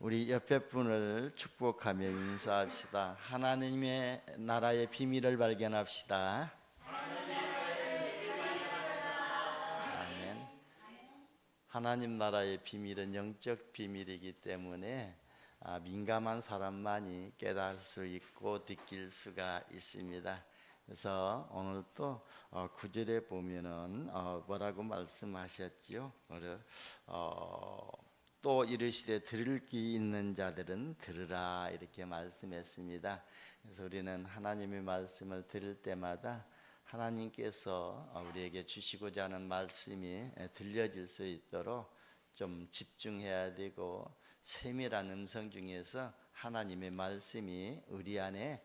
우리 옆에 분을 축복하며 인사합시다. 하나님의 나라의 비밀을 발견합시다. 아멘. 하나님 나라의 비밀은 영적 비밀이기 때문에 민감한 사람만이 깨달을 수 있고 느낄 수가 있습니다. 그래서 오늘 또 9절에 보면은 뭐라고 말씀하셨지요? 또 이르시되 들을 귀 있는 자들은 들으라 이렇게 말씀했습니다. 그래서 우리는 하나님의 말씀을 들을 때마다 하나님께서 우리에게 주시고자 하는 말씀이 들려질 수 있도록 좀 집중해야 되고, 세밀한 음성 중에서 하나님의 말씀이 우리 안에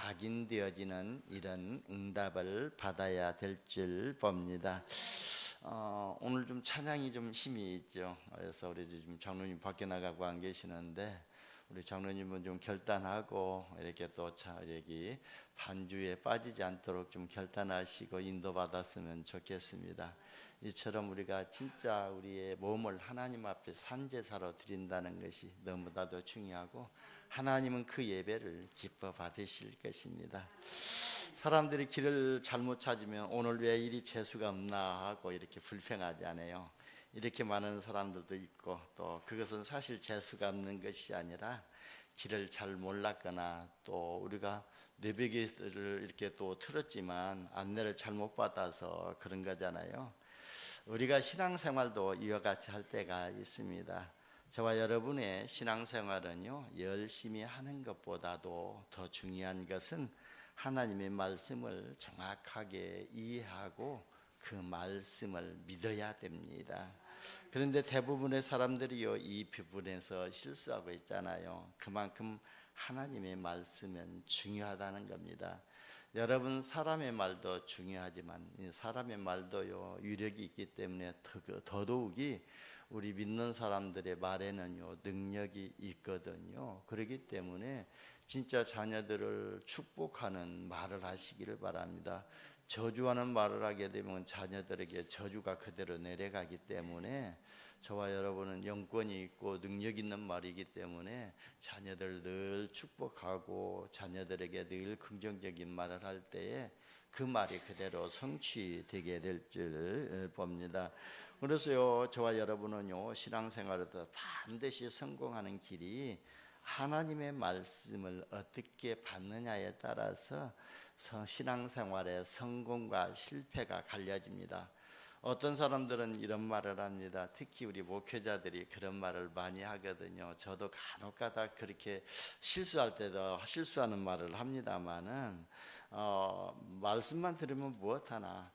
각인되어지는 이런 응답을 받아야 될 줄 봅니다. 오늘 좀 찬양이 좀 힘이 있죠. 그래서 우리 지금 장로님 밖에 나가고 안 계시는데, 우리 장로님은 좀 결단하고 이렇게 또 여기 반주에 빠지지 않도록 좀 결단하시고 인도받았으면 좋겠습니다. 이처럼 우리가 진짜 우리의 몸을 하나님 앞에 산제사로 드린다는 것이 너무나도 중요하고, 하나님은 그 예배를 기뻐 받으실 것입니다. 사람들이 길을 잘못 찾으면 오늘 왜 이리 재수가 없나 하고 이렇게 불평하지 않아요. 이렇게 많은 사람들도 있고, 또 그것은 사실 재수가 없는 것이 아니라 길을 잘 몰랐거나, 또 우리가 뇌베개를 이렇게 또 틀었지만 안내를 잘못 받아서 그런 거잖아요. 우리가 신앙생활도 이와 같이 할 때가 있습니다. 저와 여러분의 신앙생활은요, 열심히 하는 것보다도 더 중요한 것은 하나님의 말씀을 정확하게 이해하고 그 말씀을 믿어야 됩니다. 그런데 대부분의 사람들이요, 이 부분에서 실수하고 있잖아요. 그만큼 하나님의 말씀은 중요하다는 겁니다. 여러분, 사람의 말도 중요하지만 사람의 말도요, 위력이 있기 때문에 더더욱이 우리 믿는 사람들의 말에는요, 능력이 있거든요. 그렇기 때문에 진짜 자녀들을 축복하는 말을 하시기를 바랍니다. 저주하는 말을 하게 되면 자녀들에게 저주가 그대로 내려가기 때문에, 저와 여러분은 영권이 있고 능력 있는 말이기 때문에 자녀들 늘 축복하고 자녀들에게 늘 긍정적인 말을 할 때에 그 말이 그대로 성취되게 될 줄 봅니다. 그래서요, 저와 여러분은요, 신앙생활에서 반드시 성공하는 길이 하나님의 말씀을 어떻게 받느냐에 따라서 신앙생활의 성공과 실패가 갈려집니다. 어떤 사람들은 이런 말을 합니다. 특히 우리 목회자들이 그런 말을 많이 하거든요. 저도 간혹가다 그렇게 실수할 때도 실수하는 말을 합니다만은 말씀만 들으면 무엇하나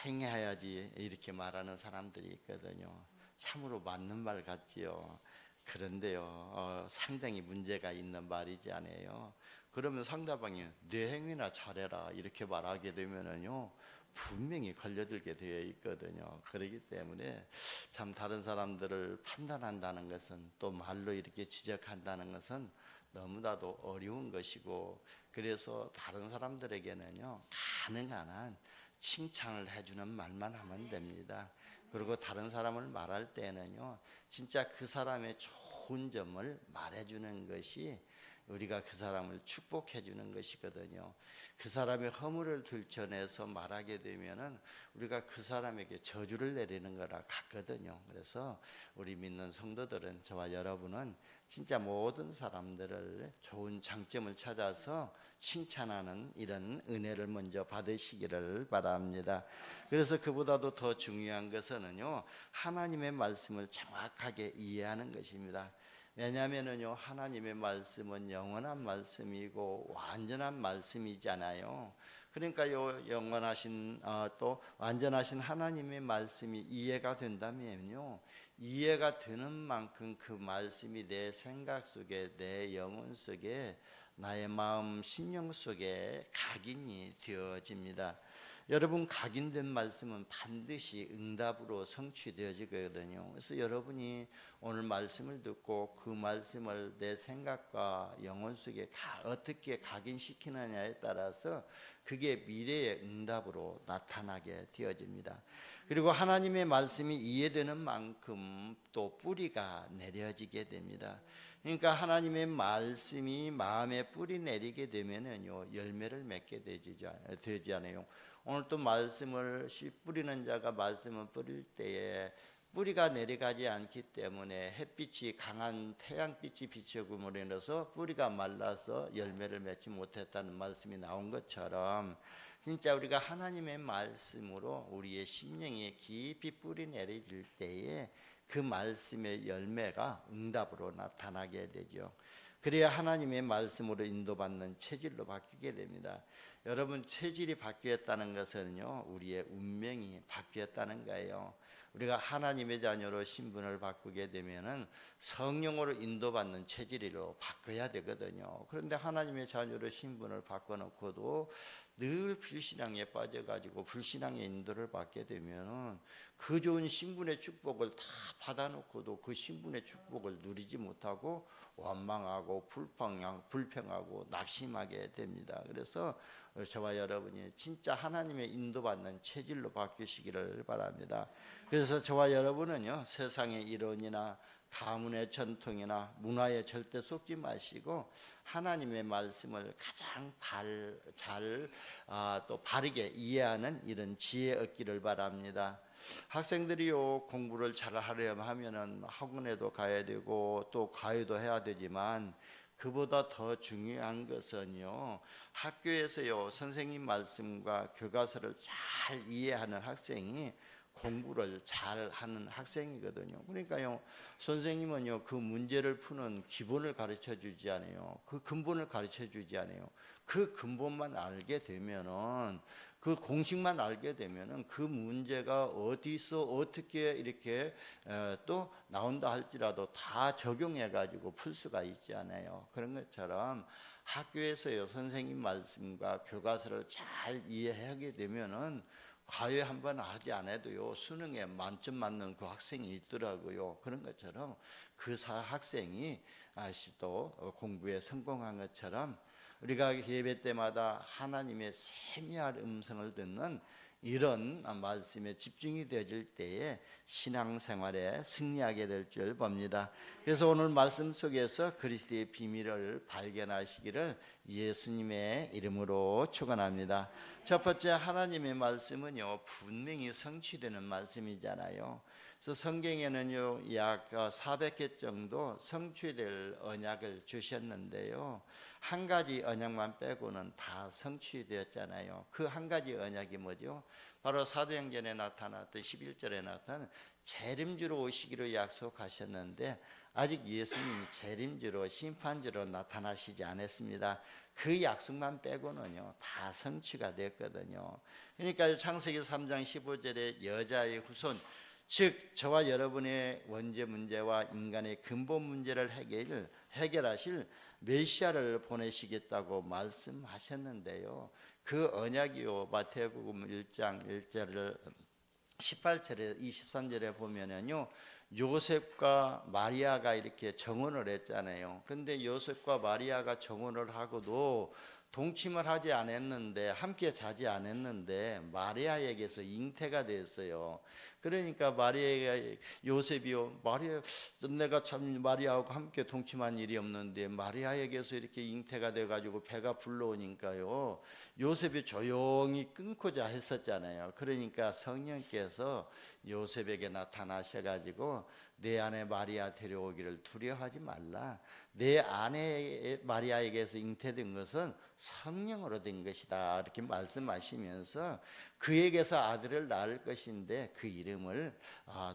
행해야지 이렇게 말하는 사람들이 있거든요. 참으로 맞는 말 같지요. 그런데요, 상당히 문제가 있는 말이지 않아요. 그러면 상대방이 내 행위나 잘해라 이렇게 말하게 되면은요, 분명히 걸려들게 되어 있거든요. 그렇기 때문에 참 다른 사람들을 판단한다는 것은, 또 말로 이렇게 지적한다는 것은 너무나도 어려운 것이고, 그래서 다른 사람들에게는요, 가능한 한 칭찬을 해주는 말만 하면 됩니다. 그리고 다른 사람을 말할 때는요, 진짜 그 사람의 좋은 점을 말해주는 것이 우리가 그 사람을 축복해 주는 것이거든요. 그 사람의 허물을 들춰내서 말하게 되면은 우리가 그 사람에게 저주를 내리는 거라 같거든요. 그래서 우리 믿는 성도들은, 저와 여러분은 진짜 모든 사람들을 좋은 장점을 찾아서 칭찬하는 이런 은혜를 먼저 받으시기를 바랍니다. 그래서 그보다도 더 중요한 것은요, 하나님의 말씀을 정확하게 이해하는 것입니다. 왜냐하면요, 하나님의 말씀은 영원한 말씀이고 완전한 말씀이잖아요. 그러니까요, 영원하신 또 완전하신 하나님의 말씀이 이해가 된다면요, 이해가 되는 만큼 그 말씀이 내 생각 속에, 내 영혼 속에, 나의 마음 심령 속에 각인이 되어집니다. 여러분 각인된 말씀은 반드시 응답으로 성취되어지거든요. 그래서 여러분이 오늘 말씀을 듣고 그 말씀을 내 생각과 영혼 속에 어떻게 각인시키느냐에 따라서 그게 미래의 응답으로 나타나게 되어집니다. 그리고 하나님의 말씀이 이해되는 만큼 또 뿌리가 내려지게 됩니다. 그러니까 하나님의 말씀이 마음에 뿌리 내리게 되면은요 열매를 맺게 되지 않아요. 오늘 또 말씀을 뿌리는 자가 말씀을 뿌릴 때에 뿌리가 내려가지 않기 때문에 햇빛이 강한 태양빛이 비춰줌으로 인해서 뿌리가 말라서 열매를 맺지 못했다는 말씀이 나온 것처럼 진짜 우리가 하나님의 말씀으로 우리의 심령에 깊이 뿌리 내려질 때에 그 말씀의 열매가 응답으로 나타나게 되죠. 그래야 하나님의 말씀으로 인도받는 체질로 바뀌게 됩니다. 여러분 체질이 바뀌었다는 것은요 우리의 운명이 바뀌었다는 거예요. 우리가 하나님의 자녀로 신분을 바꾸게 되면은 성령으로 인도받는 체질로 바꿔야 되거든요. 그런데 하나님의 자녀로 신분을 바꿔놓고도 늘 불신앙에 빠져가지고 불신앙의 인도를 받게 되면은 그 좋은 신분의 축복을 다 받아놓고도 그 신분의 축복을 누리지 못하고 원망하고 불평하고 낙심하게 됩니다. 그래서 저와 여러분이 진짜 하나님의 인도받는 체질로 바뀌시기를 바랍니다. 그래서 저와 여러분은요 세상의 이론이나 가문의 전통이나 문화에 절대 속지 마시고 하나님의 말씀을 가장 또 바르게 이해하는 이런 지혜 얻기를 바랍니다. 학생들이요 공부를 잘 하려면 하면은 학원에도 가야 되고 또 과외도 해야 되지만 그보다 더 중요한 것은요 학교에서요 선생님 말씀과 교과서를 잘 이해하는 학생이 공부를 잘하는 학생이거든요. 그러니까요 선생님은요 그 문제를 푸는 기본을 가르쳐 주지 않아요. 그 근본을 가르쳐 주지 않아요. 그 근본만 알게 되면은 그 공식만 알게 되면은 그 문제가 어디서 어떻게 이렇게 또 나온다 할지라도 다 적용해 가지고 풀 수가 있지 않아요. 그런 것처럼 학교에서요 선생님 말씀과 교과서를 잘 이해하게 되면은 과외 한 번 하지 않아도요 수능에 만점 맞는 그 학생이 있더라고요. 그런 것처럼 그 학생이 또 공부에 성공한 것처럼 우리가 예배 때마다 하나님의 세미한 음성을 듣는 이런 말씀에 집중이 되어질 때에 신앙생활에 승리하게 될 줄 봅니다. 그래서 오늘 말씀 속에서 그리스도의 비밀을 발견하시기를 예수님의 이름으로 축원합니다. 첫 번째 하나님의 말씀은요 분명히 성취되는 말씀이잖아요. 그래서 성경에는요 약 400개 정도 성취될 언약을 주셨는데요. 한 가지 언약만 빼고는 다 성취되었잖아요. 그 한 가지 언약이 뭐죠? 바로 사도행전에 나타났던 11절에 나타난 재림주로 오시기로 약속하셨는데 아직 예수님이 재림주로 심판주로 나타나시지 않았습니다. 그 약속만 빼고는요 다 성취가 됐거든요. 그러니까 창세기 3장 15절에 여자의 후손 즉 저와 여러분의 원죄 문제와 인간의 근본 문제를 해결하실 메시아를 보내시겠다고 말씀하셨는데요. 그 언약이요 마태복음 1장 1절을 18절에 23절에 보면은요 요셉과 마리아가 이렇게 정혼을 했잖아요. 근데 요셉과 마리아가 정혼을 하고도 동침을 하지 않았는데 함께 자지 않았는데 마리아에게서 잉태가 됐어요. 그러니까 마리아가 요셉이요 마리아 내가 참 마리아하고 함께 동침한 일이 없는데 마리아에게서 이렇게 잉태가 돼가지고 배가 불러오니까요 요셉이 조용히 끊고자 했었잖아요. 그러니까 성령께서 요셉에게 나타나셔가지고 내 아내 마리아 데려오기를 두려워하지 말라. 내 아내 마리아에게서 잉태된 것은 성령으로 된 것이다. 이렇게 말씀하시면서 그에게서 아들을 낳을 것인데 그 이름을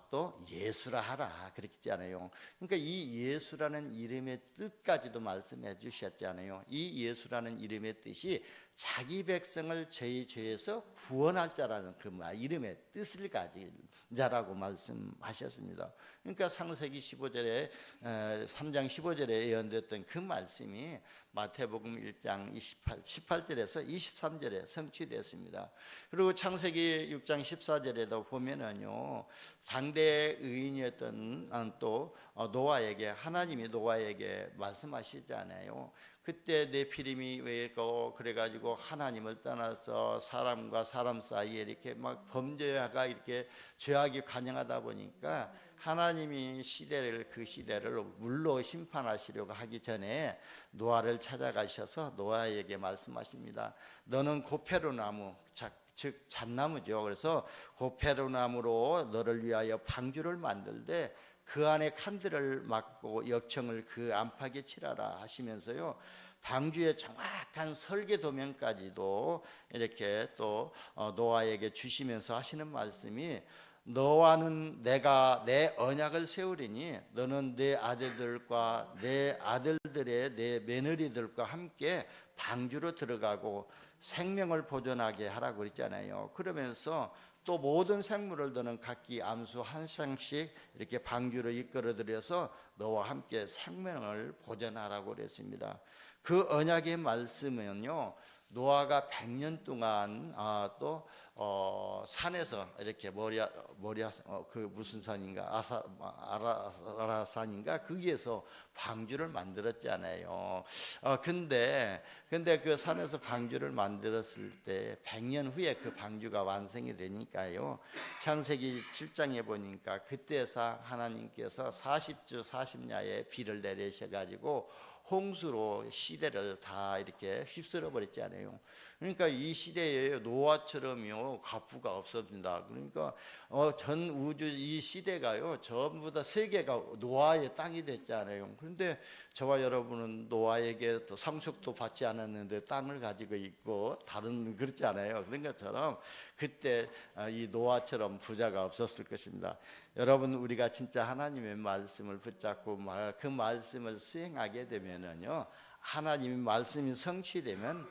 또 예수라 하라. 그랬잖아요. 그러니까 이 예수라는 이름의 뜻까지도 말씀해 주셨잖아요. 이 예수라는 이름의 뜻이 자기 백성을 저희 죄에서 구원할 자라는 그 이름의 뜻을 가진 자라고 말씀하셨습니다. 그러니까 창세기 15절에 3장 15절에 예언됐던 그 말씀이 마태복음 1장 18절에서 23절에 성취됐습니다. 그리고 창세기 6장 14절에도 보면은요, 당대 의인이었던 또 노아에게, 하나님이 노아에게 말씀하시잖아요. 그때 네피림이 왜고 그래가지고 하나님을 떠나서 사람과 사람 사이에 이렇게 막 범죄가 이렇게 죄악이 관영하다 보니까 하나님이 그 시대를 물로 심판하시려고 하기 전에 노아를 찾아가셔서 노아에게 말씀하십니다. 너는 고페르나무, 즉 잣나무죠. 그래서 고페르나무로 너를 위하여 방주를 만들되 그 안에 칸들을 막고 역청을 그 안팎에 칠하라 하시면서요, 방주의 정확한 설계 도면까지도 이렇게 또 노아에게 주시면서 하시는 말씀이, 너와는 내가 내 언약을 세우리니 너는 내 아들들과 내 아들들의 내 며느리들과 함께 방주로 들어가고 생명을 보존하게 하라고 그랬잖아요. 그러면서 또 모든 생물을 너는 각기 암수 한 쌍씩 이렇게 방주로 이끌어들여서 너와 함께 생명을 보존하라고 그랬습니다. 그 언약의 말씀은요, 노아가 100년 동안 또 산에서 이렇게 그 무슨 산인가, 아라산인가, 거기에서 방주를 만들었잖아요. 근데 그 산에서 방주를 만들었을 때 100년 후에 그 방주가 완성이 되니까요, 창세기 7장에 보니까 그때서 하나님께서 40주 40야에 비를 내리셔가지고 홍수로 시대를 다 이렇게 휩쓸어 버렸잖아요. 그러니까 이 시대에 노아처럼요 갑부가 없습니다. 그러니까 전 우주 이 시대가요 전부 다 세계가 노아의 땅이 됐잖아요. 그런데 저와 여러분은 노아에게 또 상속도 받지 않았는데 땅을 가지고 있고 다른 그렇지 않아요. 그런 것처럼 그때 이 노아처럼 부자가 없었을 것입니다. 여러분, 우리가 진짜 하나님의 말씀을 붙잡고 그 말씀을 수행하게 되면은요, 하나님의 말씀이 성취되면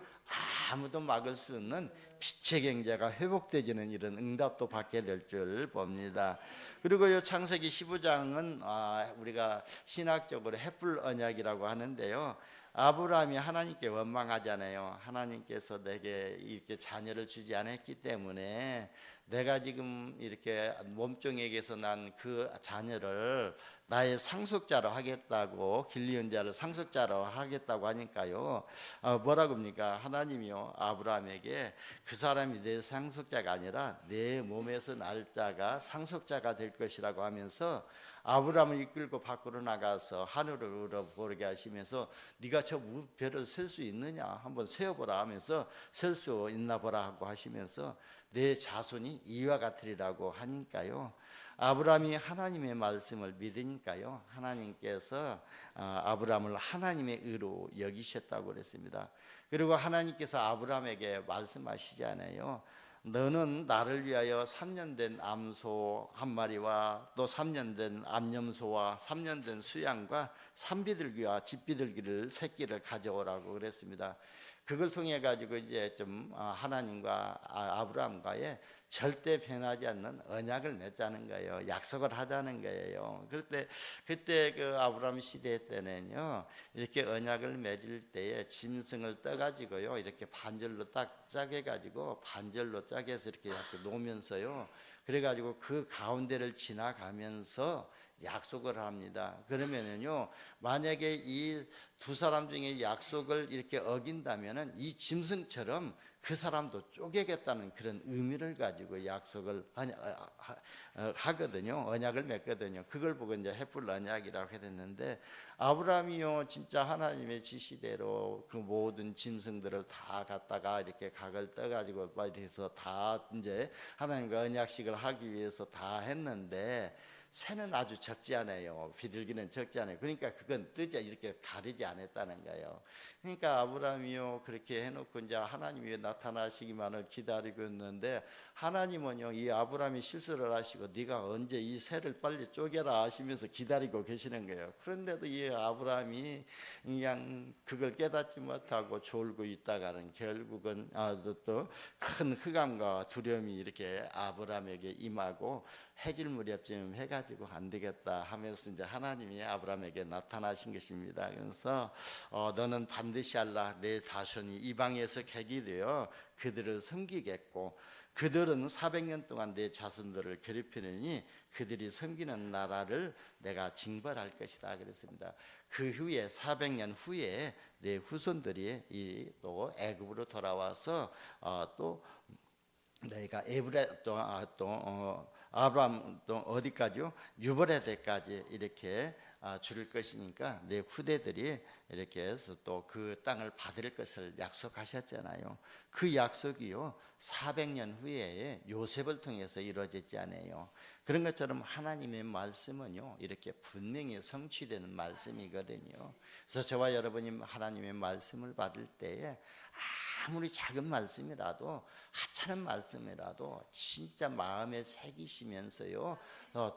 아무도 막을 수 없는 빛의 경제가 회복되지는 이런 응답도 받게 될 줄 봅니다. 그리고 이 창세기 15장은 우리가 신학적으로 햇불 언약이라고 하는데요, 아브라함이 하나님께 원망하잖아요. 하나님께서 내게 이렇게 자녀를 주지 않았기 때문에 내가 지금 이렇게 몸종에게서 난 그 자녀를 나의 상속자로 하겠다고, 길리언 자를 상속자로 하겠다고 하니까요, 뭐라고 합니까? 하나님이요 아브라함에게 그 사람이 내 상속자가 아니라 내 몸에서 날 자가 상속자가 될 것이라고 하면서 아브라함을 이끌고 밖으로 나가서 하늘을 우러보게 하시면서 네가 저 별을 셀 수 있느냐 한번 세어보라 하면서 셀 수 있나 보라 하고 하시면서 내 자손이 이와 같으리라고 하니까요, 아브라함이 하나님의 말씀을 믿으니까요, 하나님께서 아브라함을 하나님의 의로 여기셨다고 그랬습니다. 그리고 하나님께서 아브라함에게 말씀하시잖아요. 너는 나를 위하여 3년 된 암소 한 마리와 또 3년 된 암염소와 3년 된 수양과 산비둘기와 집비둘기를 새끼를 가져오라고 그랬습니다. 그걸 통해 가지고 이제 좀 하나님과 아브라함과의 절대 변하지 않는 언약을 맺자는 거예요. 약속을 하자는 거예요. 그때 그 아브라함 시대 때는요, 이렇게 언약을 맺을 때에 짐승을 떠가지고요, 이렇게 반절로 딱 짜게 가지고 반절로 짜게 해서 이렇게 놓으면서요, 그래가지고 그 가운데를 지나가면서 약속을 합니다. 그러면은요, 만약에 이 두 사람 중에 약속을 이렇게 어긴다면은 이 짐승처럼 그 사람도 쪼개겠다는 그런 의미를 가지고 약속을 하거든요. 언약을 맺거든요. 그걸 보고 이제 햇불 언약이라고 했는데, 아브라함이요 진짜 하나님의 지시대로 그 모든 짐승들을 다 갖다가 이렇게 각을 떠가지고 해서 다 이제 하나님과 언약식을 하기 위해서 다 했는데, 새는 아주 적지 않아요. 비둘기는 적지 않아요. 그러니까 그건 뜨지 이렇게 가리지 않았다는 거예요. 그러니까 아브라함이요 그렇게 해놓고 이제 하나님이 나타나시기만을 기다리고 있는데, 하나님은요 이 아브라함이 실수를 하시고 네가 언제 이 새를 빨리 쪼개라 하시면서 기다리고 계시는 거예요. 그런데도 이 아브라함이 그냥 그걸 깨닫지 못하고 졸고 있다가는 결국은 또 큰 흑암과 두려움이 이렇게 아브라함에게 임하고 해질 무렵쯤 해가지고 안 되겠다 하면서 이제 하나님이 아브라함에게 나타나신 것입니다. 그래서 너는 반드시 알라. 내 자손이 이방에서 객이 되어 그들을 섬기겠고 그들은 400년 동안 내 자손들을 괴롭히느니 그들이 섬기는 나라를 내가 징벌할 것이다 그랬습니다. 그 후에 400년 후에 내 후손들이 또 애굽으로 돌아와서 또 너희가 아브라함 또 어디까지요? 유브라데까지 이렇게 줄 것이니까 내 후대들이 이렇게 해서 또 그 땅을 받을 것을 약속하셨잖아요. 그 약속이요 400년 후에 요셉을 통해서 이루어졌지 않아요. 그런 것처럼 하나님의 말씀은요 이렇게 분명히 성취되는 말씀이거든요. 그래서 저와 여러분이 하나님의 말씀을 받을 때에 아무리 작은 말씀이라도 하찮은 말씀이라도 진짜 마음에 새기시면서요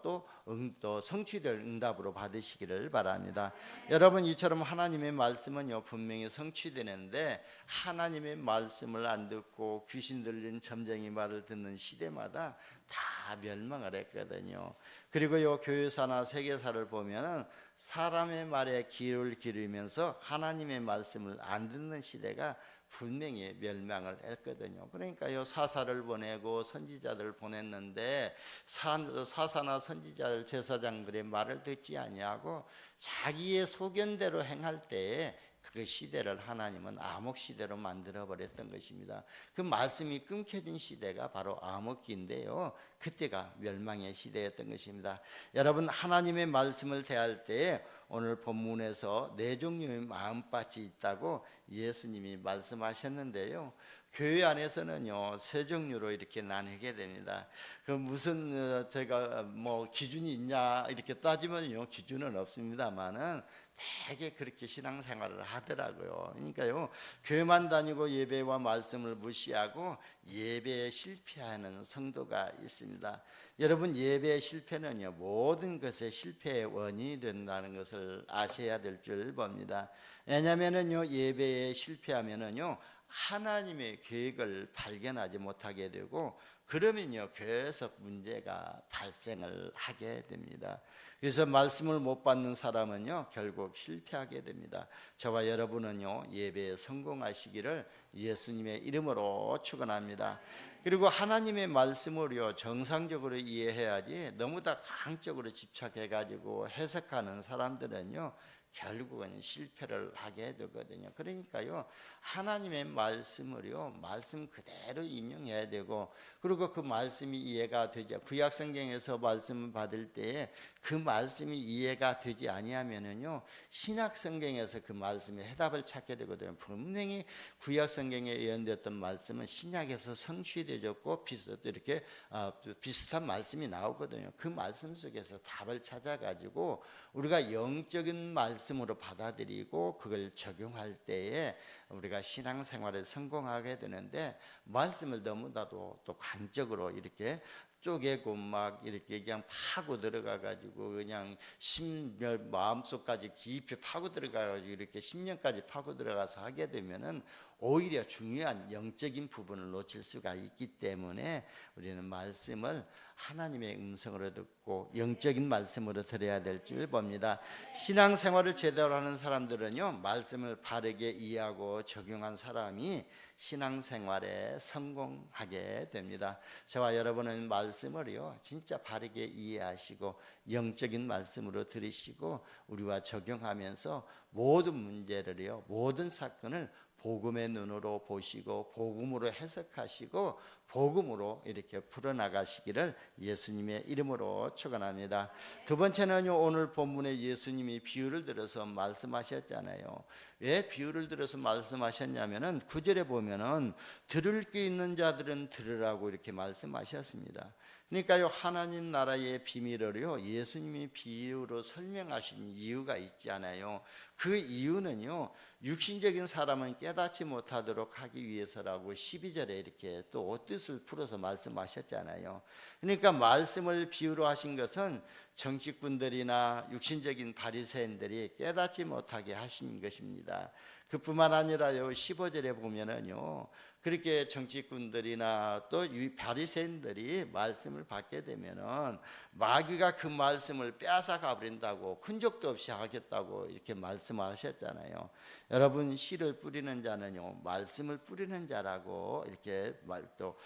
또 성취될 응답으로 받으시기를 바랍니다. 여러분 이처럼 하나님의 말씀은요 분명히 성취되는데 하나님의 말씀을 안 듣고 귀신 들린 점쟁이 말을 듣는 시대마다 다 멸망을 했거든요. 그리고요 교회사나 세계사를 보면은 사람의 말에 귀를 기르면서 하나님의 말씀을 안 듣는 시대가 분명히 멸망을 했거든요. 그러니까요 사사를 보내고 선지자들을 보냈는데 사사나 선지자들 제사장들의 말을 듣지 아니하고 자기의 소견대로 행할 때에 그 시대를 하나님은 암흑 시대로 만들어 버렸던 것입니다. 그 말씀이 끊겨진 시대가 바로 암흑기인데요 그때가 멸망의 시대였던 것입니다. 여러분 하나님의 말씀을 대할 때에 오늘 본문에서 네 종류의 마음밭이 있다고 예수님이 말씀하셨는데요 교회 안에서는요 세 종류로 이렇게 나뉘게 됩니다. 그 무슨 제가 뭐 기준이 있냐 이렇게 따지면요 기준은 없습니다만은 되게 그렇게 신앙생활을 하더라고요. 그러니까요 교회만 다니고 예배와 말씀을 무시하고 예배에 실패하는 성도가 있습니다. 여러분 예배의 실패는요 모든 것의 실패의 원인이 된다는 것을 아셔야 될 줄 봅니다. 왜냐하면은요 예배에 실패하면은요 하나님의 계획을 발견하지 못하게 되고 그러면요 계속 문제가 발생을 하게 됩니다. 그래서 말씀을 못 받는 사람은요 결국 실패하게 됩니다. 저와 여러분은요 예배에 성공하시기를 예수님의 이름으로 축원합니다. 그리고 하나님의 말씀을요 정상적으로 이해해야지 너무 다 강적으로 집착해 가지고 해석하는 사람들은요 결국은 실패를 하게 되거든요. 그러니까요 하나님의 말씀을요 말씀 그대로 인용해야 되고 그리고 그 말씀이 이해가 되지 구약 성경에서 말씀을 받을 때에 그 말씀이 이해가 되지 아니하면은요 신약 성경에서 그 말씀의 해답을 찾게 되거든요. 분명히 구약 성경에 예언되었던 말씀은 신약에서 성취되었고 이렇게 비슷한 말씀이 나오거든요. 그 말씀 속에서 답을 찾아가지고 우리가 영적인 말씀으로 받아들이고 그걸 적용할 때에 우리가 신앙생활에 성공하게 되는데 말씀을 너무나도 또 강적으로 이렇게 쪼개고 막 이렇게 그냥 파고 들어가 가지고 그냥 마음속까지 깊이 파고 들어가 가지고 이렇게 심령까지 파고 들어가서 하게 되면은 오히려 중요한 영적인 부분을 놓칠 수가 있기 때문에 우리는 말씀을 하나님의 음성으로 듣고 영적인 말씀으로 들어야 될 줄 봅니다. 신앙생활을 제대로 하는 사람들은요 말씀을 바르게 이해하고 적용한 사람이 신앙생활에 성공하게 됩니다. 저와 여러분은 말씀을요 진짜 바르게 이해하시고 영적인 말씀으로 들으시고 우리와 적용하면서 모든 문제를요 모든 사건을 복음의 눈으로 보시고 복음으로 해석하시고 복음으로 이렇게 풀어나가시기를 예수님의 이름으로 축원합니다. 두 번째는요 오늘 본문에 예수님이 비유를 들어서 말씀하셨잖아요. 왜 비유를 들어서 말씀하셨냐면은 9절에 보면은 들을 게 있는 자들은 들으라고 이렇게 말씀하셨습니다. 그러니까요 하나님 나라의 비밀을요 예수님이 비유로 설명하신 이유가 있잖아요. 그 이유는요 육신적인 사람은 깨닫지 못하도록 하기 위해서라고 12절에 이렇게 또 뜻을 풀어서 말씀하셨잖아요. 그러니까 말씀을 비유로 하신 것은 정치꾼들이나 육신적인 바리새인들이 깨닫지 못하게 하신 것입니다. 그뿐만 아니라요, 15절에 보면은요, 그렇게 정치꾼들이나 또 바리새인들이 말씀을 받게 되면은 마귀가 그 말씀을 빼앗아가 버린다고, 흔적도 없이 하겠다고 이렇게 말씀하셨잖아요. 여러분, 씨를 뿌리는 자는요, 말씀을 뿌리는 자라고 이렇게 또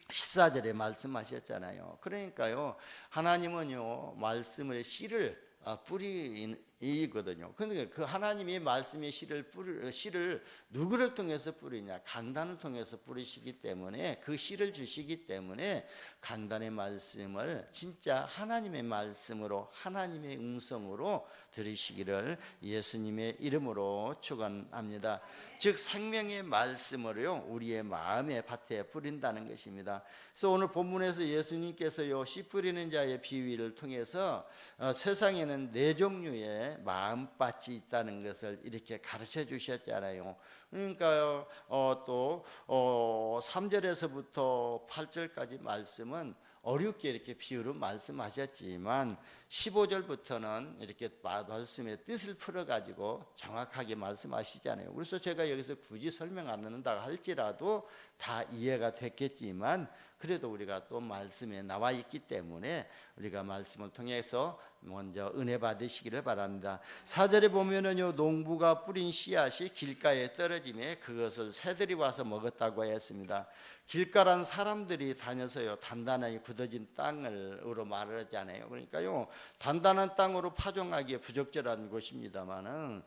14절에 말씀하셨잖아요. 그러니까요, 하나님은요, 말씀의 씨를 뿌리거든요. 그런데 그 하나님이 말씀의 씨를 누구를 통해서 뿌리냐? 강단을 통해서 뿌리시기 때문에, 그 씨를 주시기 때문에 강단의 말씀을 진짜 하나님의 말씀으로, 하나님의 음성으로 들으시기를 예수님의 이름으로 축원합니다. 즉 생명의 말씀을요, 우리의 마음의 밭에 뿌린다는 것입니다. 그래서 오늘 본문에서 예수님께서요, 씨 뿌리는 자의 비유를 통해서 세상에는 네 종류의 마음밭이 있다는 것을 이렇게 가르쳐 주셨잖아요. 그러니까요, 또 3절에서부터 8절까지 말씀은 어렵게 이렇게 비유로 말씀하셨지만 15절부터는 이렇게 말씀의 뜻을 풀어가지고 정확하게 말씀하시잖아요. 그래서 제가 여기서 굳이 설명 안 한다 할지라도 다 이해가 됐겠지만, 그래도 우리가 또 말씀에 나와 있기 때문에 우리가 말씀을 통해서 먼저 은혜 받으시기를 바랍니다. 4절에 보면은요, 농부가 뿌린 씨앗이 길가에 떨어지매 그것을 새들이 와서 먹었다고 했습니다. 길가란 사람들이 다녀서요, 단단하게 굳어진 땅으로 말하잖아요. 그러니까요, 단단한 땅으로 파종하기에 부적절한 곳입니다만은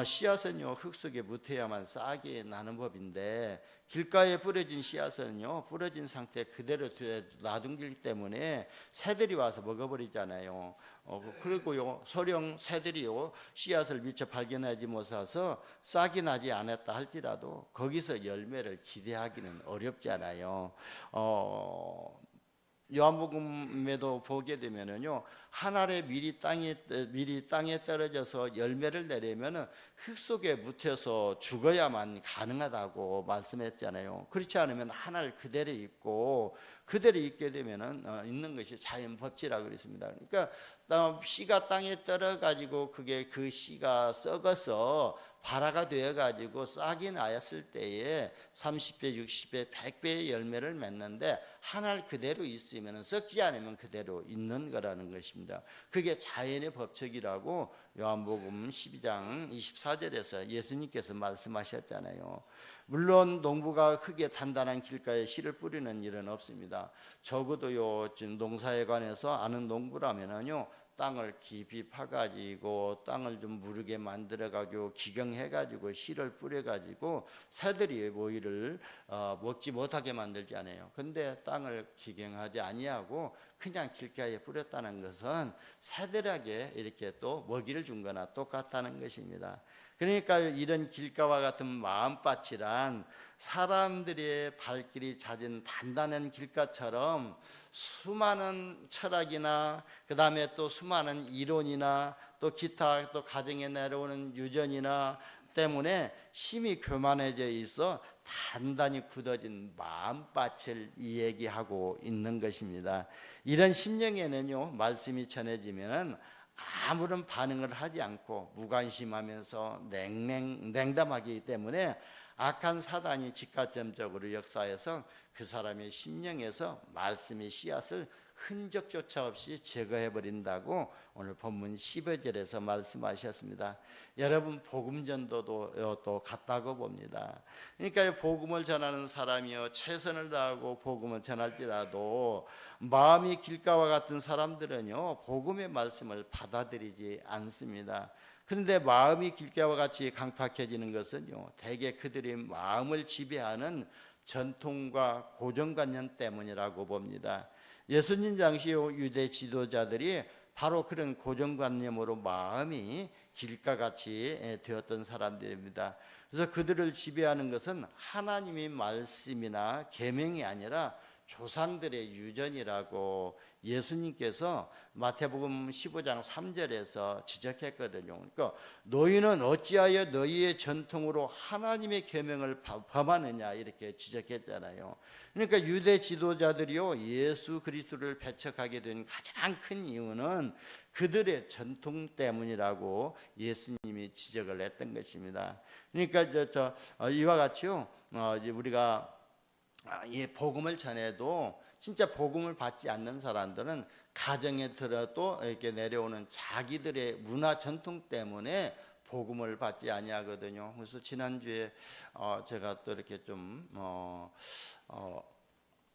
씨앗은요, 흙 속에 묻혀야만 싹이 나는 법인데, 길가에 뿌려진 씨앗은요, 뿌려진 상태 그대로 놔둔기 때문에 새들이 와서 먹어버리잖아요. 그리고요, 소령 새들이요, 씨앗을 미처 발견하지 못해서 싹이 나지 않았다 할지라도 거기서 열매를 기대하기는 어렵잖아요. 요한복음에도 보게 되면은요, 한 알의 밀이 땅에 떨어져서 열매를 내려면은 흙 속에 묻혀서 죽어야만 가능하다고 말씀했잖아요. 그렇지 않으면 한 알 그대로 있고, 그대로 있게 되면은 있는 것이 자연 법칙이라고 그랬습니다. 그러니까 씨가 땅에 떨어 가지고 그게 그 씨가 썩어서 발화가 되어 가지고 싹이 나였을 때에 30배, 60배, 100배의 열매를 맺는데 한 알 그대로 있으면, 썩지 않으면 그대로 있는 거라는 것입니다. 그게 자연의 법칙이라고 요한복음 12장 24절에서 예수님께서 말씀하셨잖아요. 물론 농부가 크게 단단한 길가에 씨를 뿌리는 일은 없습니다. 적어도요, 지금 농사에 관해서 아는 농부라면은요, 땅을 깊이 파가지고 땅을 좀 무르게 만들어가지고 기경해가지고 씨를 뿌려가지고 새들이 모이를 먹지 못하게 만들지 않아요. 근데 땅을 기경하지 아니하고 그냥 길가에 뿌렸다는 것은 새들에게 이렇게 또 먹이를 준 거나 똑같다는 것입니다. 그러니까 이런 길가와 같은 마음밭이란 사람들의 발길이 잦은 단단한 길가처럼 수많은 철학이나 그 다음에 또 수많은 이론이나 또 기타 또 가정에 내려오는 유전이나 때문에 힘이 교만해져 있어 단단히 굳어진 마음밭을 얘기하고 있는 것입니다. 이런 심령에는요, 말씀이 전해지면 아무런 반응을 하지 않고 무관심하면서 냉담하기 때문에 악한 사단이 직가점적으로 역사해서 그 사람의 심령에서 말씀의 씨앗을 흔적조차 없이 제거해버린다고 오늘 본문 15절에서 말씀하셨습니다. 여러분, 복음 전도도 또 같다고 봅니다. 그러니까 복음을 전하는 사람이요, 최선을 다하고 복음을 전할지라도 마음이 길가와 같은 사람들은요, 복음의 말씀을 받아들이지 않습니다. 그런데 마음이 길가와 같이 강팍해지는 것은요, 대개 그들의 마음을 지배하는 전통과 고정관념 때문이라고 봅니다. 예수님 당시 유대 지도자들이 바로 그런 고정관념으로 마음이 길가같이 되었던 사람들입니다. 그래서 그들을 지배하는 것은 하나님의 말씀이나 계명이 아니라 조상들의 유전이라고 예수님께서 마태복음 15장 3절에서 지적했거든요. 그러니까 너희는 어찌하여 너희의 전통으로 하나님의 계명을 범하느냐 이렇게 지적했잖아요. 그러니까 유대 지도자들이요 예수 그리스도를 배척하게 된 가장 큰 이유는 그들의 전통 때문이라고 예수님이 지적을 했던 것입니다. 그러니까 이와 같이요 우리가 이 복음을 전해도 진짜 복음을 받지 않는 사람들은 가정에 들어도 이렇게 내려오는 자기들의 문화 전통 때문에 복음을 받지 아니하거든요. 그래서 지난주에 제가 또 이렇게 좀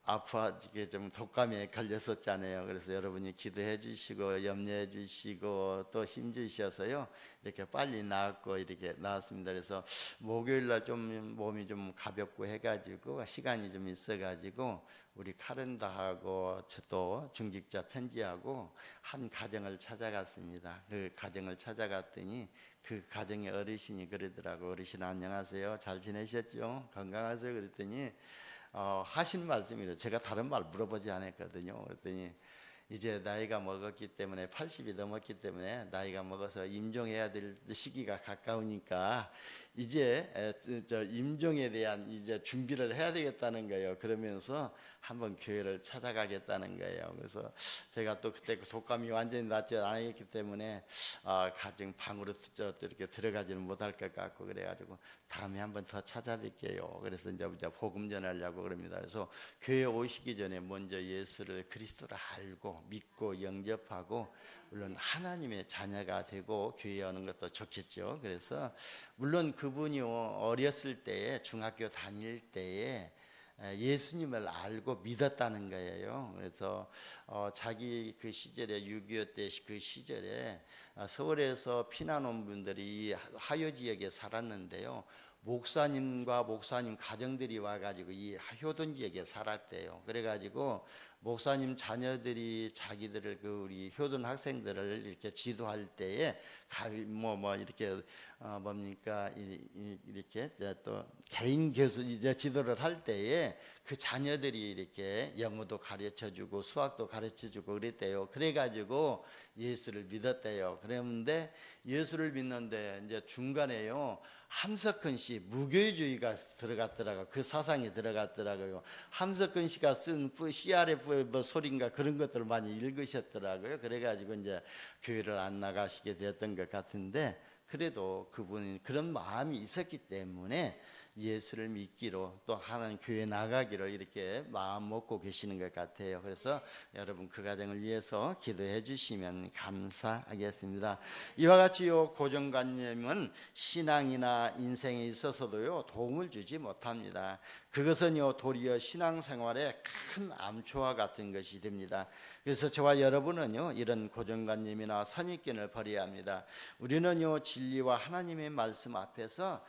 아파지게 좀 독감에 걸렸었잖아요. 그래서 여러분이 기도해 주시고 염려해 주시고 또 힘주셔서요 이렇게 빨리 나았고 이렇게 나왔습니다. 그래서 목요일 날 좀 몸이 좀 가볍고 해가지고 시간이 좀 있어가지고 우리 카렌다하고 또 중직자 편지하고 한 가정을 찾아갔습니다. 그 가정을 찾아갔더니 그 가정의 어르신이 그러더라고. 어르신 안녕하세요. 잘 지내셨죠? 건강하세요? 그랬더니 하신 말씀이래요. 제가 다른 말 물어보지 않았거든요. 그랬더니 이제 나이가 먹었기 때문에 80이 넘었기 때문에 나이가 먹어서 임종해야 될 시기가 가까우니까 이제 임종에 대한 이제 준비를 해야 되겠다는 거예요. 그러면서 한번 교회를 찾아가겠다는 거예요. 그래서 제가 또 그때 독감이 완전히 낫지 않았기 때문에 가정 방으로 이렇게 들어가지는 못할 것 같고 그래가지고 다음에 한번 더 찾아뵐게요. 그래서 이제 복음 전하려고 그럽니다. 그래서 교회 오시기 전에 먼저 예수를 그리스도를 알고 믿고 영접하고 물론 하나님의 자녀가 되고 교회에 오는 것도 좋겠죠. 그래서 물론 그분이 어렸을 때에 중학교 다닐 때에 예수님을 알고 믿었다는 거예요. 그래서 자기 그 시절에 6.25 때 그 시절에 서울에서 피난 온 분들이 하효 지역에 살았는데요. 목사님과 목사님 가정들이 와가지고 이 효돈 지역에 살았대요. 그래가지고 목사님 자녀들이 자기들을 그 우리 효돈 학생들을 이렇게 지도할 때에 이렇게 뭡니까 이렇게 또 개인 교수 이제 지도를 할 때에 그 자녀들이 이렇게 영어도 가르쳐주고 수학도 가르쳐주고 그랬대요. 그래가지고 예수를 믿었대요. 그런데 예수를 믿는데 이제 중간에요 함석헌 씨 무교회주의가 들어갔더라고요. 그 사상이 들어갔더라고요. 함석헌 씨가 쓴 CRF 소리인가 그런 것들을 많이 읽으셨더라고요. 그래가지고 이제 교회를 안 나가시게 되었던 것 같은데 그래도 그분이 그런 마음이 있었기 때문에 예수를 믿기로 또 하나님 교회 나가기로 이렇게 마음 먹고 계시는 것 같아요. 그래서 여러분 그 가정을 위해서 기도해 주시면 감사하겠습니다. 이와 같이요 고정관념은 신앙이나 인생에 있어서도요 도움을 주지 못합니다. 그것은요 도리어 신앙생활에 큰 암초와 같은 것이 됩니다. 그래서 저와 여러분은요 이런 고정관념이나 선입견을 버려야 합니다. 우리는요 진리와 하나님의 말씀 앞에서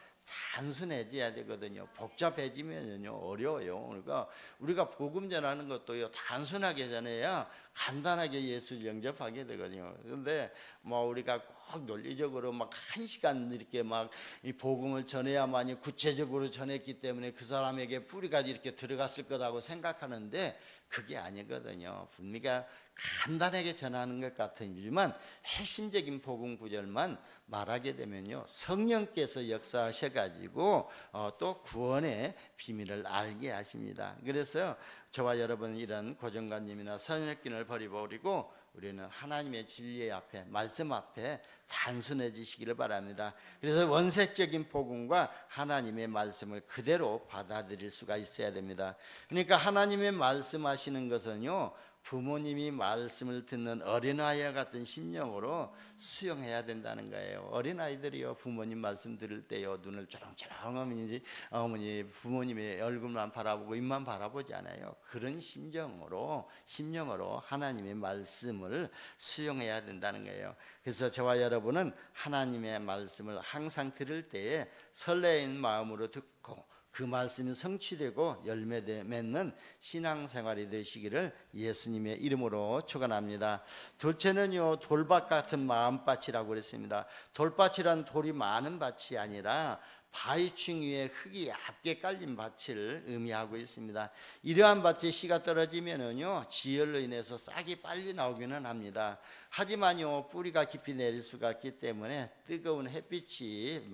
단순해져야 되거든요. 복잡해지면요 어려워요. 그러니까 우리가 복음 전하는 것도요 단순하게 전해야 간단하게 예수를 영접하게 되거든요. 그런데 우리가 꼭 논리적으로 막 1시간 이렇게 막 이 복음을 전해야만이 구체적으로 전했기 때문에 그 사람에게 뿌리가 이렇게 들어갔을 거라고 생각하는데 그게 아니거든요. 분명히 간단하게 전하는 것 같지만 핵심적인 복음 구절만 말하게 되면요 성령께서 역사하셔가지고 또 구원의 비밀을 알게 하십니다. 그래서 저와 여러분 이런 고정관념이나 선입견을 버리고 우리는 하나님의 진리 앞에 말씀 앞에 단순해지시기를 바랍니다. 그래서 원색적인 복음과 하나님의 말씀을 그대로 받아들일 수가 있어야 됩니다. 그러니까 하나님의 말씀하시는 것은요 부모님이 말씀을 듣는 어린아이와 같은 심령으로 수용해야 된다는 거예요. 어린아이들이요 부모님 말씀 들을 때요 눈을 조롱조롱 어머니 부모님의 얼굴만 바라보고 입만 바라보지 않아요. 그런 심령으로 하나님의 말씀을 수용해야 된다는 거예요. 그래서 저와 여러분은 하나님의 말씀을 항상 들을 때에 설레인 마음으로 듣고 그 말씀이 성취되고 열매 맺는 신앙생활이 되시기를 예수님의 이름으로 축원합니다. 둘째는요 돌밭 같은 마음밭이라고 그랬습니다. 돌밭이란 돌이 많은 밭이 아니라 바위층 위에 흙이 얇게 깔린 밭을 의미하고 있습니다. 이러한 밭에 씨가 떨어지면은요 지열로 인해서 싹이 빨리 나오기는 합니다. 하지만요 뿌리가 깊이 내릴 수가 있기 때문에 뜨거운 햇빛이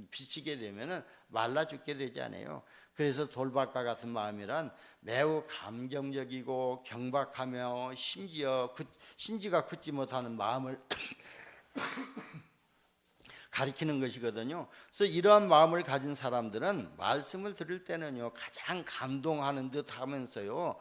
비치게 되면은 말라 죽게 되잖아요. 그래서 돌밭과 같은 마음이란 매우 감정적이고 경박하며 심지가 굳지 못하는 마음을 가리키는 것이거든요. 그래서 이러한 마음을 가진 사람들은 말씀을 들을 때는요 가장 감동하는 듯 하면서요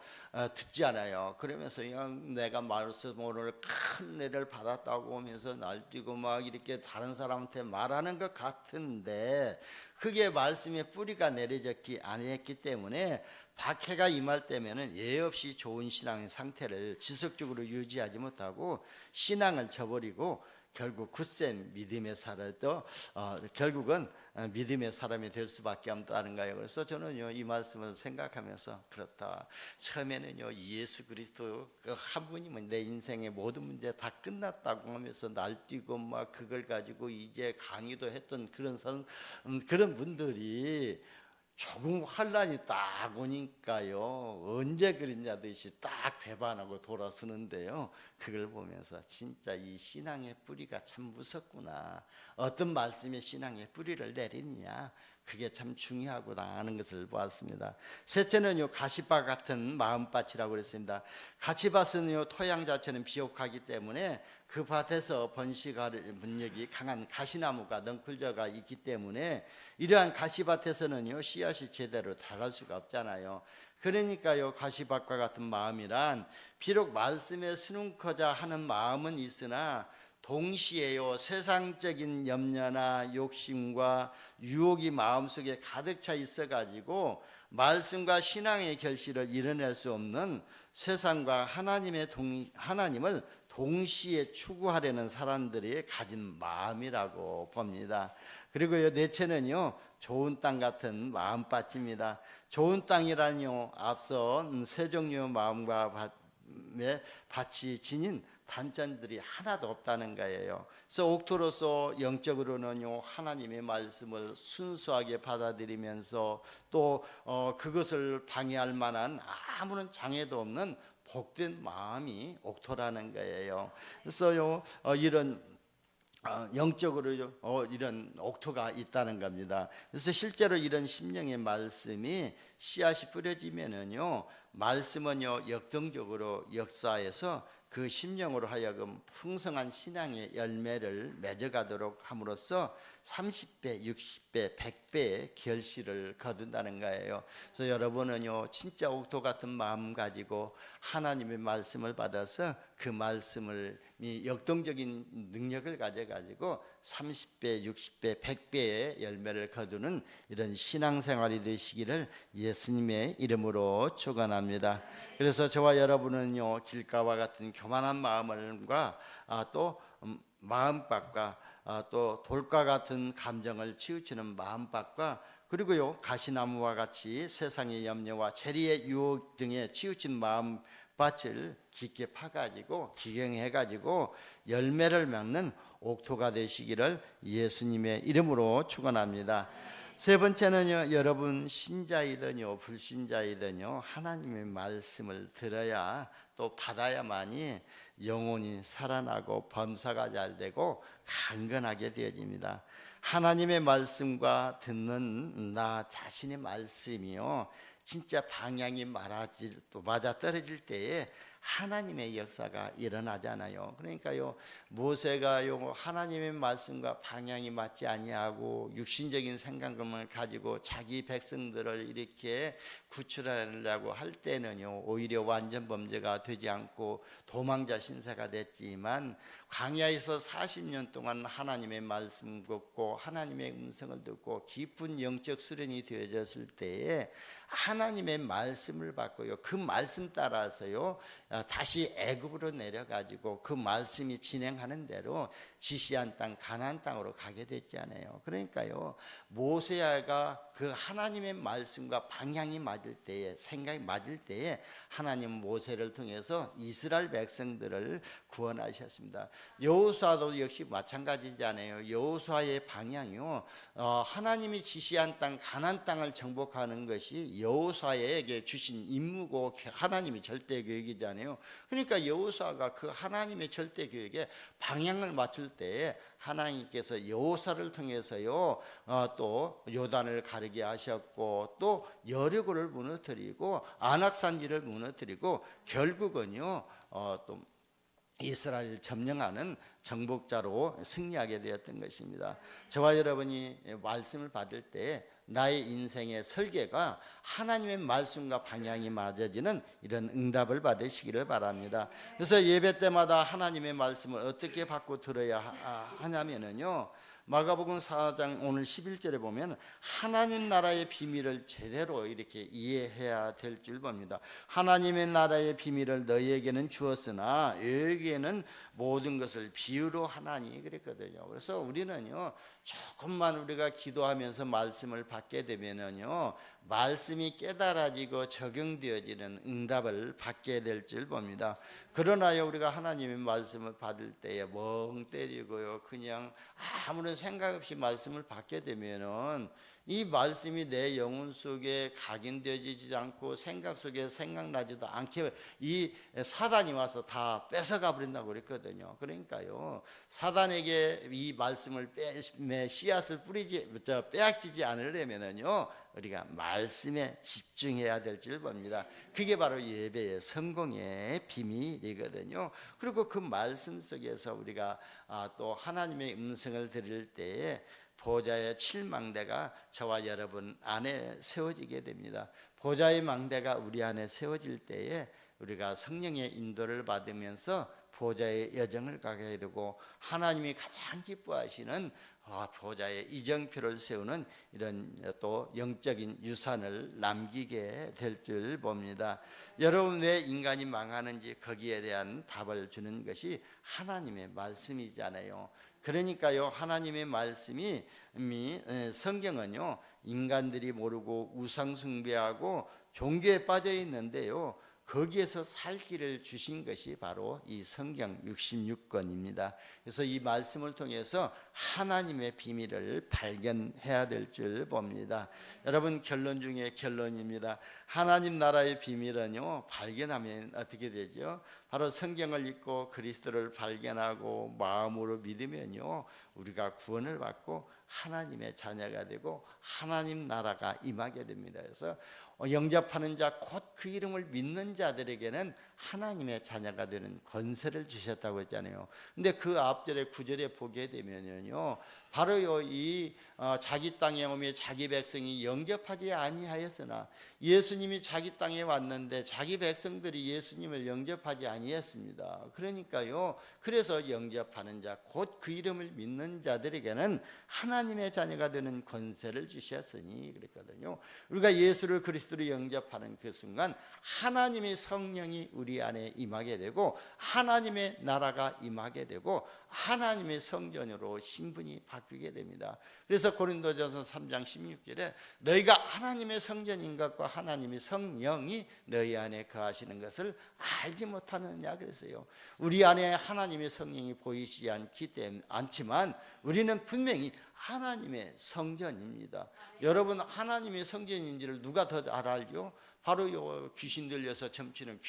듣지 않아요. 그러면서 내가 말씀으로 큰 은혜를 받았다고 하면서 날뛰고 막 이렇게 다른 사람한테 말하는 것 같은데 그게 말씀의 뿌리가 내려졌기 아니했기 때문에 박해가 임할 때면은 예의 없이 좋은 신앙의 상태를 지속적으로 유지하지 못하고 신앙을 저버리고 결국 굳센 믿음의 사람도 결국은 믿음의 사람이 될 수밖에 없다는 거예요. 그래서 저는요 이 말씀을 생각하면서 그렇다. 처음에는요 예수 그리스도 한 분이면 내 인생의 모든 문제 다 끝났다고 하면서 날뛰고 막 그걸 가지고 이제 강의도 했던 그런 분들이 조금 환란이 딱 오니까요 언제 그랬냐 듯이 딱 배반하고 돌아서는데요 그걸 보면서 진짜 이 신앙의 뿌리가 참 무섭구나. 어떤 말씀에 신앙의 뿌리를 내리느냐 그게 참 중요하구나 하는 것을 보았습니다. 셋째는요 가시밭 같은 마음밭이라고 그랬습니다. 가시밭은요 토양 자체는 비옥하기 때문에 그 밭에서 번식할 능력이 강한 가시나무가 넝쿨져가 있기 때문에 이러한 가시밭에서는요 씨앗이 제대로 자랄 수가 없잖아요. 그러니까요 가시밭과 같은 마음이란 비록 말씀에 순응하자 하는 마음은 있으나 동시에요 세상적인 염려나 욕심과 유혹이 마음속에 가득 차 있어가지고 말씀과 신앙의 결실을 이뤄낼 수 없는 세상과 하나님을 동시에 추구하려는 사람들이 가진 마음이라고 봅니다. 그리고요 넷째는요 좋은 땅 같은 마음밭입니다. 좋은 땅이라니요 앞서 세 종류의 마음과 밭이 지닌 단점들이 하나도 없다는 거예요. 그래서 옥토로서 영적으로는요 하나님의 말씀을 순수하게 받아들이면서 또 그것을 방해할 만한 아무런 장애도 없는 복된 마음이 옥토라는 거예요. 그래서요 이런 영적으로 이런 옥토가 있다는 겁니다. 그래서 실제로 이런 심령의 말씀이 씨앗이 뿌려지면은요 말씀은요 역동적으로 역사해서 그 심령으로 하여금 풍성한 신앙의 열매를 맺어가도록 함으로써 30배, 60배, 100배의 결실을 거둔다는 거예요. 그래서 여러분은요 진짜 옥토 같은 마음 가지고 하나님의 말씀을 받아서 그 말씀을 역동적인 능력을 가져가지고 30배, 60배, 100배의 열매를 거두는 이런 신앙생활이 되시기를 예수님의 이름으로 축원합니다. 그래서 저와 여러분은요 길가와 같은 교만한 마음과 또 마음밭과 또 돌과 같은 감정을 치우치는 마음밭과 그리고요 가시나무와 같이 세상의 염려와 재리의 유혹 등에 치우친 마음밭을 깊게 파가지고 기경해가지고 열매를 맺는 옥토가 되시기를 예수님의 이름으로 축원합니다. 세 번째는요 여러분 신자이든요 불신자이든요 하나님의 말씀을 들어야 또 받아야만이 영혼이 살아나고 범사가 잘 되고 강건하게 되어집니다. 하나님의 말씀과 듣는 나 자신의 말씀이요 진짜 방향이 맞아 떨어질 때에 하나님의 역사가 일어나잖아요. 그러니까요 모세가요 하나님의 말씀과 방향이 맞지 아니하고 육신적인 생각을 가지고 자기 백성들을 이렇게 구출하려고 할 때는요 오히려 완전 범죄가 되지 않고 도망자 신세가 됐지만 광야에서 40년 동안 하나님의 말씀 듣고 하나님의 음성을 듣고 깊은 영적 수련이 되어졌을 때에 하나님의 말씀을 받고요 그 말씀 따라서요 다시 애굽으로 내려가지고 그 말씀이 진행하는 대로 지시한 땅 가나안 땅으로 가게 됐잖아요. 그러니까요, 모세가 그 하나님의 말씀과 방향이 맞을 때에, 생각이 맞을 때에 하나님 모세를 통해서 이스라엘 백성들을 구원하셨습니다. 여호수아도 역시 마찬가지잖아요. 여호수아의 방향이요, 하나님이 지시한 땅 가나안 땅을 정복하는 것이 여호수아에게 주신 임무고 하나님의 절대 계획이잖아요. 그러니까 여호수아가 그 하나님의 절대 계획에 방향을 맞출 때에 하나님께서 여호수아를 통해서요, 또 요단을 가르게 하셨고, 또 여리고를 무너뜨리고 안악산지를 무너뜨리고, 결국은요, 또 이스라엘을 점령하는 정복자로 승리하게 되었던 것입니다. 저와 여러분이 말씀을 받을 때 나의 인생의 설계가 하나님의 말씀과 방향이 맞아지는 이런 응답을 받으시기를 바랍니다. 그래서 예배 때마다 하나님의 말씀을 어떻게 받고 들어야 하냐면요, 마가복음 4장 오늘 11절에 보면 하나님 나라의 비밀을 제대로 이렇게 이해해야 될 줄 봅니다. 하나님의 나라의 비밀을 너희에게는 주었으나 여기에는 모든 것을 비유로 하나니 그랬거든요. 그래서 우리는요, 조금만 우리가 기도하면서 말씀을 받게 되면은요, 말씀이 깨달아지고 적용되어지는 응답을 받게 될 줄 봅니다. 그러나요, 우리가 하나님의 말씀을 받을 때에 멍 때리고요, 그냥 아무런 생각 없이 말씀을 받게 되면은 이 말씀이 내 영혼 속에 각인되어지지 않고 생각 속에 생각나지도 않게 이 사단이 와서 다 뺏어가 버린다고 그랬거든요. 그러니까요, 사단에게 이 말씀을 씨앗을 빼앗기지 않으려면요, 우리가 말씀에 집중해야 될 줄 봅니다. 그게 바로 예배의 성공의 비밀이거든요. 그리고 그 말씀 속에서 우리가 또 하나님의 음성을 들을 때에 보좌의 7망대가 저와 여러분 안에 세워지게 됩니다. 보좌의 망대가 우리 안에 세워질 때에 우리가 성령의 인도를 받으면서 보좌의 여정을 가게 되고, 하나님이 가장 기뻐하시는 보좌의 이정표를 세우는 이런 또 영적인 유산을 남기게 될 줄 봅니다. 여러분, 왜 인간이 망하는지 거기에 대한 답을 주는 것이 하나님의 말씀이잖아요. 그러니까요, 하나님의 말씀이 성경은요, 인간들이 모르고 우상 숭배하고 종교에 빠져 있는데요, 거기에서 살 길을 주신 것이 바로 이 성경 66권입니다. 그래서 이 말씀을 통해서 하나님의 비밀을 발견해야 될 줄 봅니다. 여러분, 결론 중에 결론입니다. 하나님 나라의 비밀은요, 발견하면 어떻게 되죠? 바로 성경을 읽고 그리스도를 발견하고 마음으로 믿으면요, 우리가 구원을 받고 하나님의 자녀가 되고 하나님 나라가 임하게 됩니다. 그래서 영접하는 자, 곧 그 이름을 믿는 자들에게는 하나님의 자녀가 되는 권세를 주셨다고 했잖아요. 근데 그 앞절에 9절에 보게 되면요, 바로요, 이 자기 땅에 오며 자기 백성이 영접하지 아니하였으나, 예수님이 자기 땅에 왔는데 자기 백성들이 예수님을 영접하지 아니했습니다. 그러니까요, 그래서 영접하는 자, 곧 그 이름을 믿는 자들에게는 하나님의 자녀가 되는 권세를 주셨으니 그랬거든요. 우리가 예수를 그리스도로 영접하는 그 순간 하나님의 성령이 우리 안에 임하게 되고 하나님의 나라가 임하게 되고 하나님의 성전으로 신분이 바뀌게 됩니다. 그래서 고린도전서 3장 16절에 너희가 하나님의 성전인 것과 하나님의 성령이 너희 안에 거하시는 것을 알지 못하느냐 그랬어요. 우리 안에 하나님의 성령이 보이지 않지만 우리는 분명히 하나님의 성전입니다. 여러분, 하나님의 성전인지를 누가 더 잘 알죠? 바로 요 귀신 들려서 점치는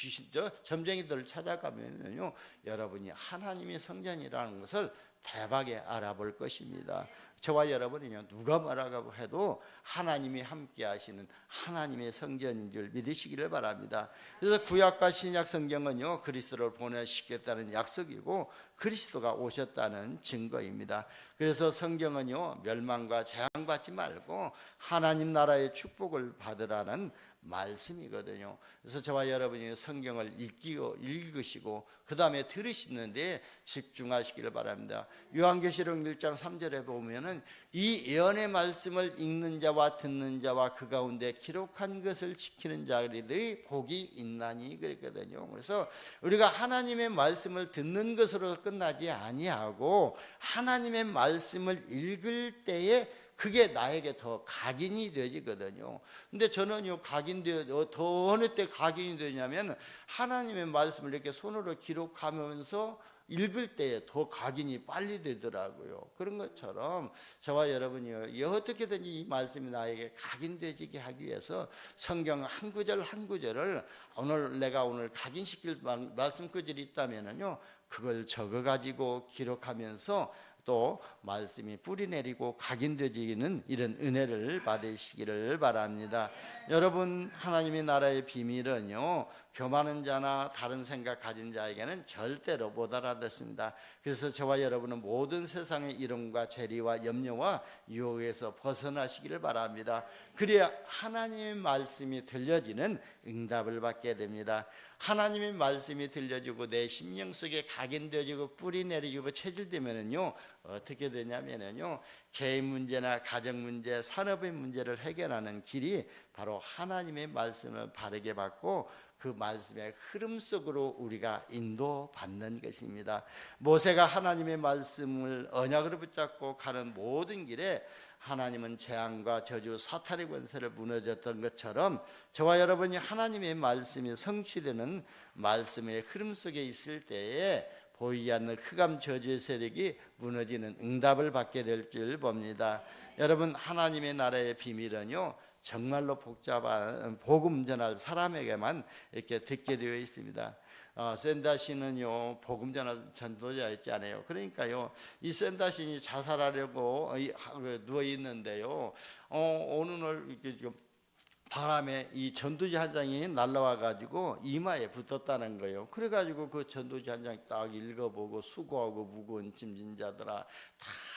점쟁이들을 찾아가면요, 여러분이 하나님의 성전이라는 것을 대박에 알아볼 것입니다. 저와 여러분은요, 누가 뭐라고 해도 하나님이 함께 하시는 하나님의 성전인 줄 믿으시기를 바랍니다. 그래서 구약과 신약 성경은요, 그리스도를 보내시겠다는 약속이고 그리스도가 오셨다는 증거입니다. 그래서 성경은요, 멸망과 재앙받지 말고 하나님 나라의 축복을 받으라는 말씀이거든요. 그래서 저와 여러분이 성경을 읽으시고 그 다음에 들으시는데 집중하시기를 바랍니다. 요한계시록 1장 3절에 보면은 뭐냐면은 이 예언의 말씀을 읽는 자와 듣는 자와 그 가운데 기록한 것을 지키는 자들이 복이 있나니 그랬거든요. 그래서 우리가 하나님의 말씀을 듣는 것으로 끝나지 아니하고 하나님의 말씀을 읽을 때에 그게 나에게 더 각인이 되지거든요. 근데 저는요, 더 어느 때 각인이 되냐면 하나님의 말씀을 이렇게 손으로 기록하면서 읽을 때에 더 각인이 빨리 되더라고요. 그런 것처럼 저와 여러분이 어떻게든지 이 말씀이 나에게 각인되지게 하기 위해서 성경 한 구절 한 구절을 내가 오늘 각인시킬 말씀 구절이 있다면요, 그걸 적어가지고 기록하면서 또 말씀이 뿌리 내리고 각인되지는 이런 은혜를 받으시기를 바랍니다. 여러분, 하나님의 나라의 비밀은요, 교만한 자나 다른 생각 가진 자에게는 절대로 못 알아듣습니다. 그래서 저와 여러분은 모든 세상의 이론과 재리와 염려와 유혹에서 벗어나시기를 바랍니다. 그래야 하나님의 말씀이 들려지는 응답을 받게 됩니다. 하나님의 말씀이 들려지고 내 심령 속에 각인되어지고 뿌리 내리고 체질되면은요, 어떻게 되냐면은요, 개인 문제나 가정 문제, 산업의 문제를 해결하는 길이 바로 하나님의 말씀을 바르게 받고 그 말씀의 흐름 속으로 우리가 인도받는 것입니다. 모세가 하나님의 말씀을 언약으로 붙잡고 가는 모든 길에 하나님은 재앙과 저주, 사탄의 권세를 무너졌던 것처럼 저와 여러분이 하나님의 말씀이 성취되는 말씀의 흐름 속에 있을 때에 보이지 않는 흑암 저주의 세력이 무너지는 응답을 받게 될 줄 봅니다. 여러분, 하나님의 나라의 비밀은요, 정말로 복잡한 복음 전할 사람에게만 이렇게 듣게 되어 있습니다. 센다신은요, 복음 전할 전도자였잖아요. 그러니까요, 이 센다신이 자살하려고 누워 있는데요, 어느 날 이렇게 바람에 이 전도지 한 장이 날라와 가지고 이마에 붙었다는 거예요. 그래 가지고 그 전도지 한 장 딱 읽어보고, 수고하고 무거운 짐진 자들아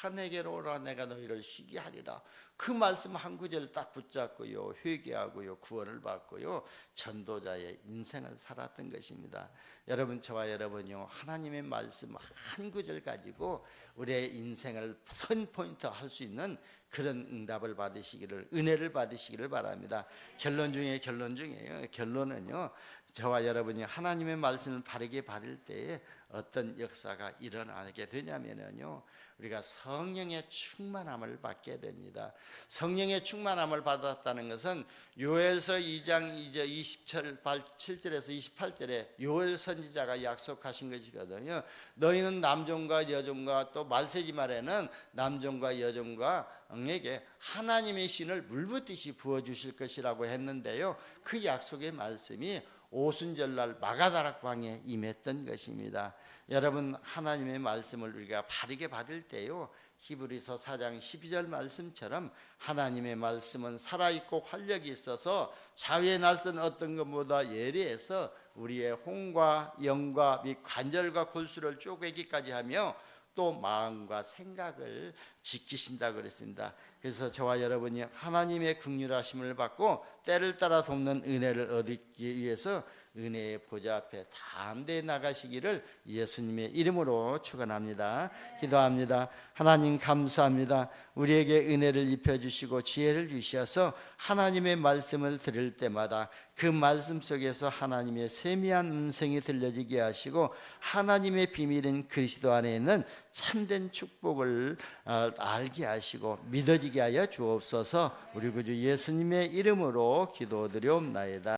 다 내게로 오라, 내가 너희를 쉬게 하리라. 그 말씀 한 구절 딱 붙잡고요, 회개하고요, 구원을 받고요, 전도자의 인생을 살았던 것입니다. 여러분, 저와 여러분요, 하나님의 말씀 한 구절 가지고 우리의 인생을 선 포인트 할 수 있는 그런 응답을 받으시기를, 은혜를 받으시기를 바랍니다. 결론 중에 결론 중이에요. 결론은요, 저와 여러분이 하나님의 말씀을 바르게 받을 때에 어떤 역사가 일어나게 되냐면요, 우리가 성령의 충만함을 받게 됩니다. 성령의 충만함을 받았다는 것은 요엘서 2장 27절에서 28절에 요엘 선지자가 약속하신 것이거든요. 너희는 남종과 여종과 또 말세지 말에는 남종과 여종과에게 하나님의 신을 물붓듯이 부어주실 것이라고 했는데요, 그 약속의 말씀이 오순절날 마가다락방에 임했던 것입니다. 여러분, 하나님의 말씀을 우리가 바르게 받을 때요, 히브리서 4장 12절 말씀처럼 하나님의 말씀은 살아있고 활력이 있어서 자위에 날선 어떤 것보다 예리해서 우리의 혼과 영과 및 관절과 골수를 쪼개기까지 하며 또 마음과 생각을 지키신다고 그랬습니다. 그래서 저와 여러분이 하나님의 긍휼하심을 받고 때를 따라 돕는 은혜를 얻기 위해서 은혜의 보좌 앞에 담대히 나가시기를 예수님의 이름으로 축원합니다. 기도합니다. 하나님, 감사합니다. 우리에게 은혜를 입혀주시고 지혜를 주셔서 하나님의 말씀을 들을 때마다 그 말씀 속에서 하나님의 세미한 음성이 들려지게 하시고 하나님의 비밀인 그리스도 안에 있는 참된 축복을 알게 하시고 믿어지게 하여 주옵소서. 우리 구주 예수님의 이름으로 기도드리옵나이다.